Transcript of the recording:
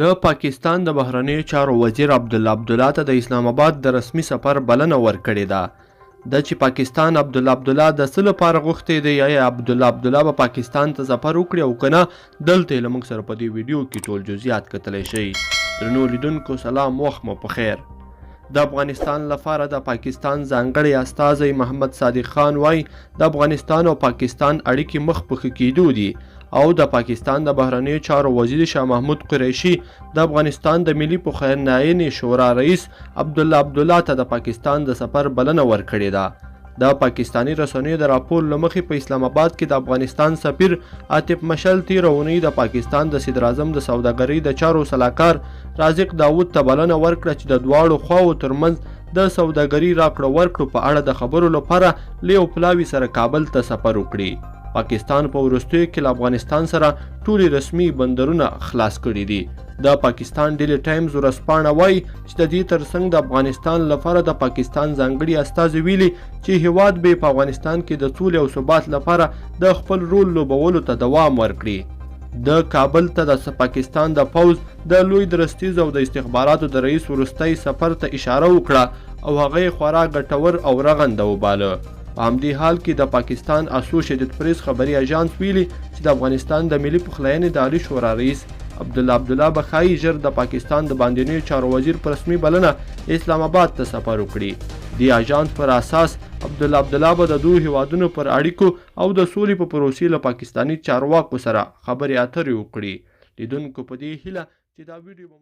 د پاکستان د بهرنیو چارو وزیر عبدالله ته د اسلام آباد د رسمي سفر بلنه ورکړې ده. د چې پاکستان عبدالله د څه لپاره غوښتی دی، یا عبدالله به پاکستان ته سفر وکړي او که نه، دلته یې له موږ سره په دې ویډیو کې ټول جزئیات کتلی شئ. درنو لیدونکو سلام، وخت مو په خیر. د افغانستان لپاره د پاکستان ځانګړی استازی محمد صادق خان وایي د افغانستان او پاکستان اړیکې مخ په ښه کېدو دي، او د پاکستان د بهرنیو چارو وزیر شاه محمود قریشي د افغانستان د ملي پخلاینې شورا رئیس عبدالله ته د پاکستان د سفر بلنه ورکړې ده. د پاکستانی رسنیو د راپور له مخې په اسلام آباد کې د افغانستان سفیر عاطف مشل تېره اونۍ د پاکستان د صدر اعظم د سوداګرۍ د چارو سلاکار رازق داود ته بلنه ورکړه چې د دواړو خواوو ترمنځ د سوداګرۍ راکړه ورکړو په اړه د خبرو لپاره له یو پلاوي سره کابل ته سفر وکړي. پاکستان په وروستیو کې له افغانستان سره ټولې رسمي بندرونه خلاص کړي دي. د پاکستان ډیلی ټایمز ورځپاڼه وایي چې د دې ترڅنګ د افغانستان لپاره د پاکستان ځانګړي استازي ویلي چې هیواد به په افغانستان کې د سولې او ثبات لپاره د خپل رول لوبولو ته دوام ورکړي. د کابل ته د پاکستان د پوځ د لوی درستیز او د استخباراتو د رئیس وروستی سفر ته اشاره وکړه او هغه یې خورا ګټور او رغنده وباله. په همدې حال کې د پاکستان اسوسییټډ پریس خبري اژانس ویلي چې د افغانستان د ملي پخلاینې د عالي شورا رئیس عبدالله به ښایي ژر د پاکستان د باندنیو چارو وزیر په رسمي بلنه اسلام آباد ته سفر وکړي. د اژانس پر اساس عبدالله به د دوه هیوادونو پر اړیکو او د سولې په پروسې له پاکستاني چارواکو سره خبرې اترې وکړي. لیدونکو په دې هیله چې دا ویډیو